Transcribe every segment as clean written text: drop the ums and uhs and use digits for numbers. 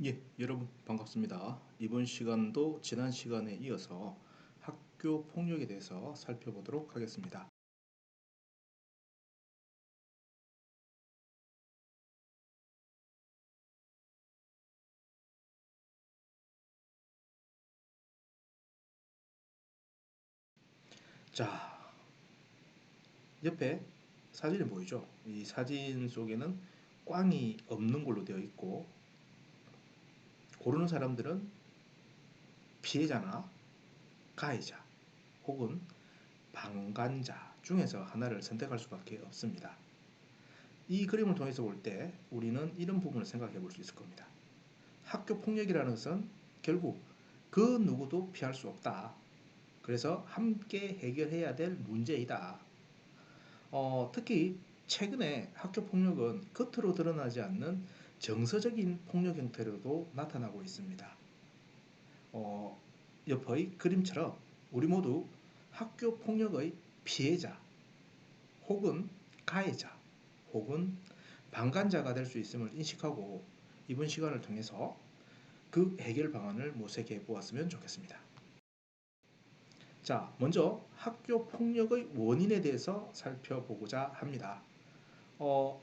예, 여러분 반갑습니다. 이번 시간도 지난 시간에 이어서 학교 폭력에 대해서 살펴보도록 하겠습니다. 자, 옆에 사진이 보이죠? 이 사진 속에는 꽝이 없는 걸로 되어 있고, 고르는 사람들은 피해자나 가해자 혹은 방관자 중에서 하나를 선택할 수밖에 없습니다. 이 그림을 통해서 볼 때 우리는 이런 부분을 생각해 볼 수 있을 겁니다. 학교 폭력이라는 것은 결국 그 누구도 피할 수 없다. 그래서 함께 해결해야 될 문제이다. 특히 최근에 학교 폭력은 겉으로 드러나지 않는 정서적인 폭력 형태로도 나타나고 있습니다. 어, 옆의 그림처럼 우리 모두 학교 폭력의 피해자 혹은 가해자 혹은 방관자가 될 수 있음을 인식하고 이번 시간을 통해서 그 해결 방안을 모색해 보았으면 좋겠습니다. 자, 먼저 학교 폭력의 원인에 대해서 살펴보고자 합니다.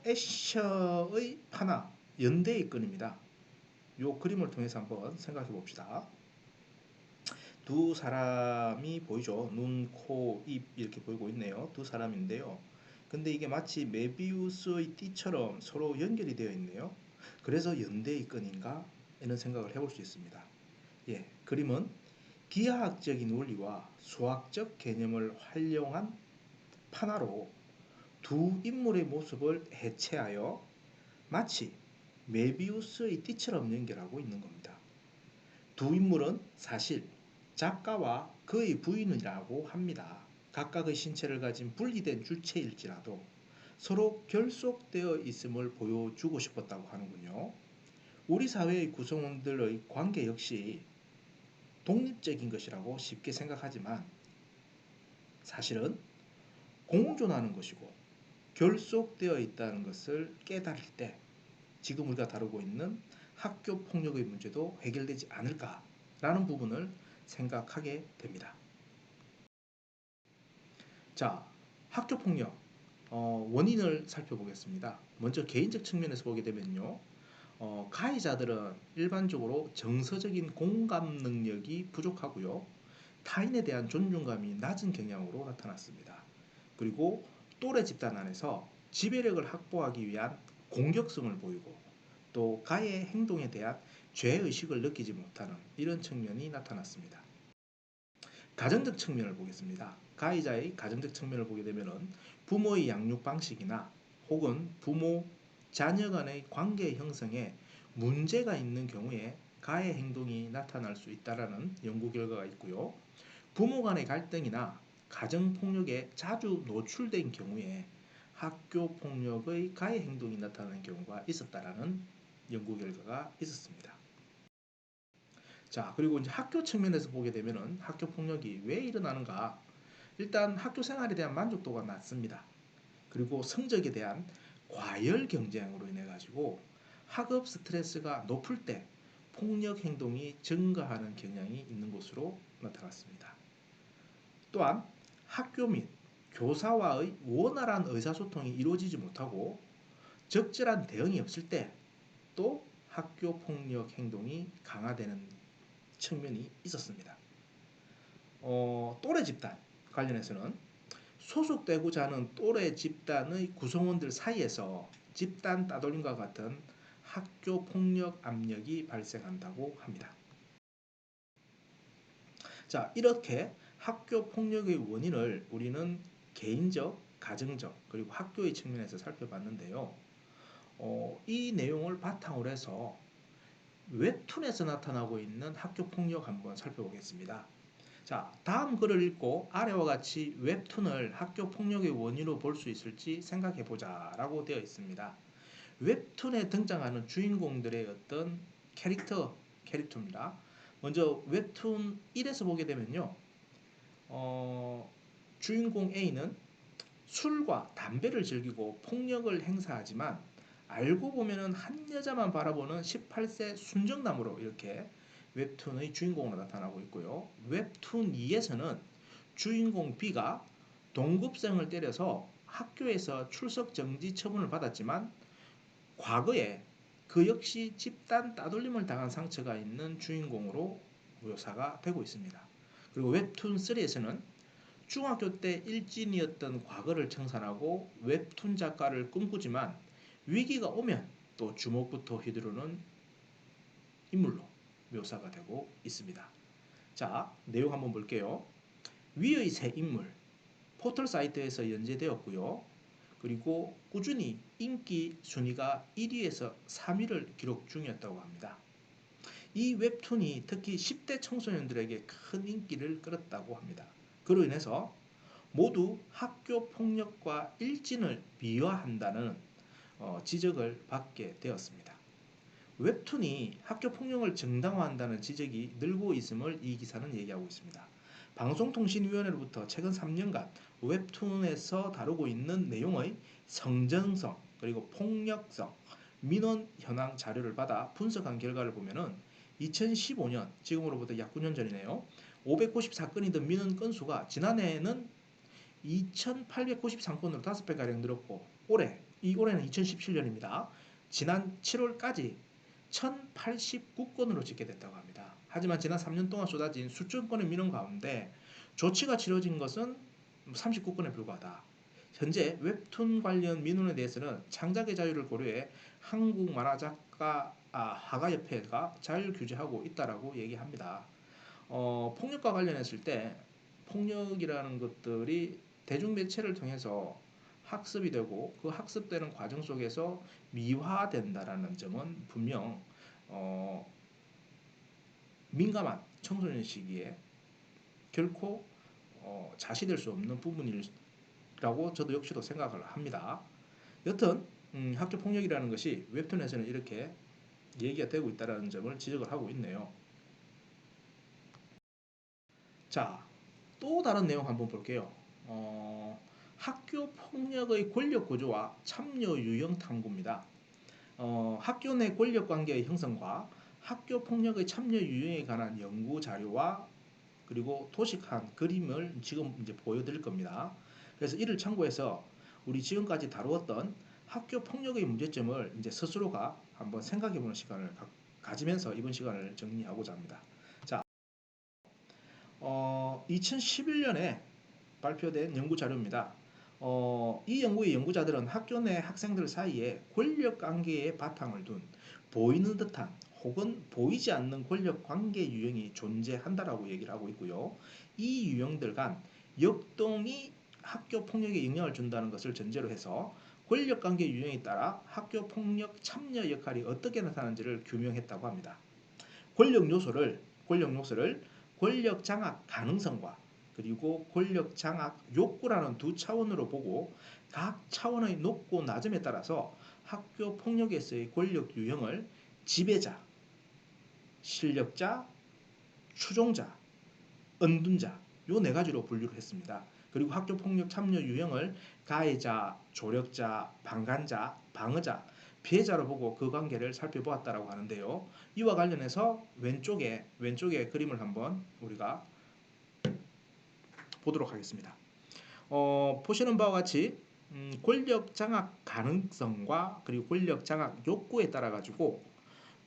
애셔의 파나 연대의 끈입니다. 이 그림을 통해서 한번 생각해 봅시다. 두 사람이 보이죠? 눈, 코, 입 이렇게 보이고 있네요. 두 사람인데요. 근데 이게 마치 메비우스의 띠처럼 서로 연결이 되어 있네요. 그래서 연대의 끈인가? 이런 생각을 해볼 수 있습니다. 예, 그림은 기하학적인 원리와 수학적 개념을 활용한 판화로 두 인물의 모습을 해체하여 마치 메비우스의 띠처럼 연결하고 있는 겁니다. 두 인물은 사실 작가와 그의 부인이라고 합니다. 각각의 신체를 가진 분리된 주체일지라도 서로 결속되어 있음을 보여주고 싶었다고 하는군요. 우리 사회의 구성원들의 관계 역시 독립적인 것이라고 쉽게 생각하지만 사실은 공존하는 것이고 결속되어 있다는 것을 깨달을 때 지금 우리가 다루고 있는 학교 폭력의 문제도 해결되지 않을까라는 부분을 생각하게 됩니다. 자, 학교 폭력 원인을 살펴보겠습니다. 먼저 개인적 측면에서 보게 되면요. 가해자들은 일반적으로 정서적인 공감 능력이 부족하고요. 타인에 대한 존중감이 낮은 경향으로 나타났습니다. 그리고 또래 집단 안에서 지배력을 확보하기 위한 공격성을 보이고 또 가해의 행동에 대한 죄의식을 느끼지 못하는 이런 측면이 나타났습니다. 가정적 측면을 보겠습니다. 가해자의 가정적 측면을 보게 되면 부모의 양육 방식이나 혹은 부모, 자녀 간의 관계 형성에 문제가 있는 경우에 가해 행동이 나타날 수 있다는 연구 결과가 있고요. 부모 간의 갈등이나 가정 폭력에 자주 노출된 경우에 학교 폭력의 가해 행동이 나타나는 경우가 있었다라는 연구 결과가 있었습니다. 자, 그리고 이제 학교 측면에서 보게 되면은 학교 폭력이 왜 일어나는가? 일단 학교 생활에 대한 만족도가 낮습니다. 그리고 성적에 대한 과열 경쟁으로 인해 가지고 학업 스트레스가 높을 때 폭력 행동이 증가하는 경향이 있는 것으로 나타났습니다. 또한 학교 및 교사와의 원활한 의사소통이 이루어지지 못하고 적절한 대응이 없을 때 또 학교 폭력 행동이 강화되는 측면이 있었습니다. 또래 집단 관련해서는 소속되고자 하는 또래 집단의 구성원들 사이에서 집단 따돌림과 같은 학교 폭력 압력이 발생한다고 합니다. 자, 이렇게 학교 폭력의 원인을 우리는 개인적, 가정적, 그리고 학교의 측면에서 살펴봤는데요. 이 내용을 바탕으로 해서 웹툰에서 나타나고 있는 학교 폭력 한번 살펴보겠습니다. 자, 다음 글을 읽고 아래와 같이 웹툰을 학교 폭력의 원인으로 볼 수 있을지 생각해 보자라고 되어 있습니다. 웹툰에 등장하는 주인공들의 어떤 캐릭터입니다. 먼저 웹툰 1에서 보게 되면요. 주인공 A는 술과 담배를 즐기고 폭력을 행사하지만 알고 보면은 한 여자만 바라보는 18세 순정남으로 이렇게 웹툰의 주인공으로 나타나고 있고요. 웹툰 2에서는 주인공 B가 동급생을 때려서 학교에서 출석 정지 처분을 받았지만 과거에 그 역시 집단 따돌림을 당한 상처가 있는 주인공으로 묘사가 되고 있습니다. 그리고 웹툰 3에서는 중학교 때 일진이었던 과거를 청산하고 웹툰 작가를 꿈꾸지만 위기가 오면 또 주먹부터 휘두르는 인물로 묘사가 되고 있습니다. 자, 내용 한번 볼게요. 위의 세 인물, 포털 사이트에서 연재되었고요. 그리고 꾸준히 인기 순위가 1위에서 3위를 기록 중이었다고 합니다. 이 웹툰이 특히 10대 청소년들에게 큰 인기를 끌었다고 합니다. 그로 인해서 모두 학교 폭력과 일진을 미화한다는 지적을 받게 되었습니다. 웹툰이 학교 폭력을 정당화한다는 지적이 늘고 있음을 이 기사는 얘기하고 있습니다. 방송통신위원회로부터 최근 3년간 웹툰에서 다루고 있는 내용의 성정성 그리고 폭력성, 민원 현황 자료를 받아 분석한 결과를 보면은 2015년 지금으로부터 약 9년 전이네요. 594건이던 민원 건수가 지난해에는 2,893건으로 5배가량 늘었고 올해는 2017년입니다. 지난 7월까지 1,089건으로 집계 됐다고 합니다. 하지만 지난 3년 동안 쏟아진 수천 건의 민원 가운데 조치가 치러진 것은 39건에 불과하다. 현재 웹툰 관련 민원에 대해서는 창작의 자유를 고려해 한국 만화작가 화가협회가 자율 규제하고 있다라고 얘기합니다. 폭력과 관련했을 때 폭력이라는 것들이 대중매체를 통해서 학습이 되고 그 학습되는 과정 속에서 미화된다라는 점은 분명 민감한 청소년 시기에 결코 자시될 수 없는 부분이라고 저도 역시도 생각을 합니다. 여튼 학교 폭력이라는 것이 웹툰에서는 이렇게 얘기가 되고 있다는 점을 지적을 하고 있네요. 자, 또 다른 내용 한번 볼게요. 학교 폭력의 권력 구조와 참여 유형 탐구입니다. 학교 내 권력 관계의 형성과 학교 폭력의 참여 유형에 관한 연구 자료와 그리고 도식한 그림을 지금 이제 보여드릴 겁니다. 그래서 이를 참고해서 우리 지금까지 다루었던 학교 폭력의 문제점을 이제 스스로가 한번 생각해보는 시간을 가지면서 이번 시간을 정리하고자 합니다. 자, 2011년에 발표된 연구 자료입니다. 이 연구의 연구자들은 학교 내 학생들 사이에 권력 관계에 바탕을 둔 보이는 듯한 혹은 보이지 않는 권력 관계 유형이 존재한다라고 얘기를 하고 있고요. 이 유형들 간 역동이 학교 폭력에 영향을 준다는 것을 전제로 해서 권력 관계 유형에 따라 학교 폭력 참여 역할이 어떻게 나타나는지를 규명했다고 합니다. 권력 요소를 권력 장악 가능성과 그리고 권력 장악 욕구라는 두 차원으로 보고 각 차원의 높고 낮음에 따라서 학교 폭력에서의 권력 유형을 지배자, 실력자, 추종자, 은둔자 요 네 가지로 분류를 했습니다. 그리고 학교 폭력 참여 유형을 가해자, 조력자, 방관자, 방어자, 피해자로 보고 그 관계를 살펴보았다라고 하는데요. 이와 관련해서 왼쪽에 그림을 한번 우리가 보도록 하겠습니다. 보시는 바와 같이 권력 장악 가능성과 그리고 권력 장악 욕구에 따라 가지고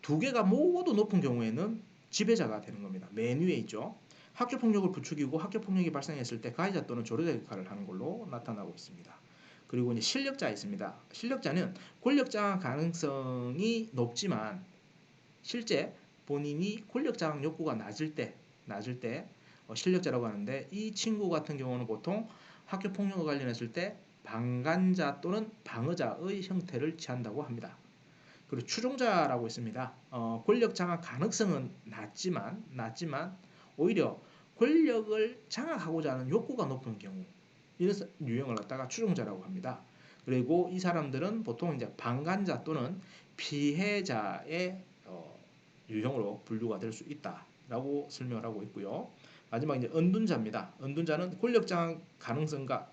두 개가 모두 높은 경우에는 지배자가 되는 겁니다. 맨 위에 있죠. 학교 폭력을 부추기고 학교 폭력이 발생했을 때 가해자 또는 조력자 역할을 하는 걸로 나타나고 있습니다. 그리고 이제 실력자 있습니다. 실력자는 권력 장악 가능성이 높지만 실제 본인이 권력 장악 욕구가 낮을 때 실력자라고 하는데 이 친구 같은 경우는 보통 학교 폭력과 관련했을 때 방관자 또는 방어자의 형태를 취한다고 합니다. 그리고 추종자라고 있습니다. 권력 장악 가능성은 낮지만 오히려 권력을 장악하고자 하는 욕구가 높은 경우 이런 유형을 갖다가 추종자라고 합니다. 그리고 이 사람들은 보통 이제 방관자 또는 피해자의 유형으로 분류가 될 수 있다라고 설명을 하고 있고요. 마지막 이제 은둔자입니다. 은둔자는 권력 장악 가능성과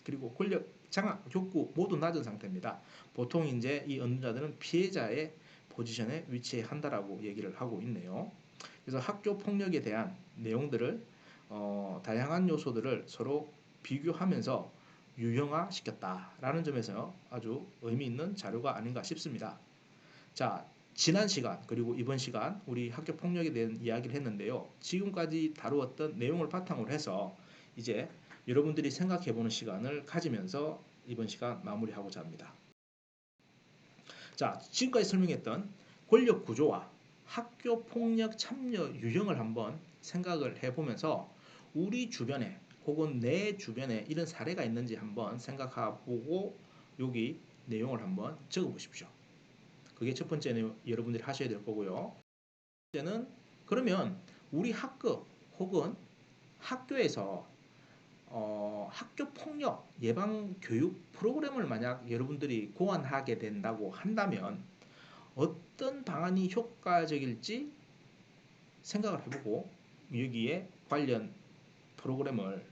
그리고 권력 장악 욕구 모두 낮은 상태입니다. 보통 이제 이 언론자들은 피해자의 포지션에 위치한다라고 얘기를 하고 있네요. 그래서 학교 폭력에 대한 내용들을 다양한 요소들을 서로 비교하면서 유형화시켰다라는 점에서 아주 의미 있는 자료가 아닌가 싶습니다. 자, 지난 시간 그리고 이번 시간 우리 학교 폭력에 대한 이야기를 했는데요. 지금까지 다루었던 내용을 바탕으로 해서 이제 여러분들이 생각해보는 시간을 가지면서 이번 시간 마무리하고자 합니다. 자, 지금까지 설명했던 권력 구조와 학교 폭력 참여 유형을 한번 생각을 해보면서 우리 주변에 혹은 내 주변에 이런 사례가 있는지 한번 생각해보고 여기 내용을 한번 적어보십시오. 그게 첫 번째 여러분들이 하셔야 될 거고요. 번째는 그러면 우리 학급 혹은 학교에서 학교 폭력 예방 교육 프로그램을 만약 여러분들이 고안하게 된다고 한다면 어떤 방안이 효과적일지 생각을 해보고 여기에 관련 프로그램을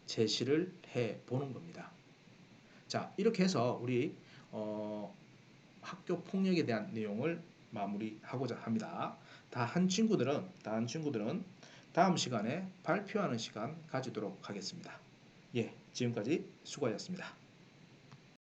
제시를 해보는 겁니다. 자, 이렇게 해서 우리 학교 폭력에 대한 내용을 마무리하고자 합니다. 다한 친구들은 다음 시간에 발표하는 시간 가지도록 하겠습니다. 예, 지금까지 수고하셨습니다.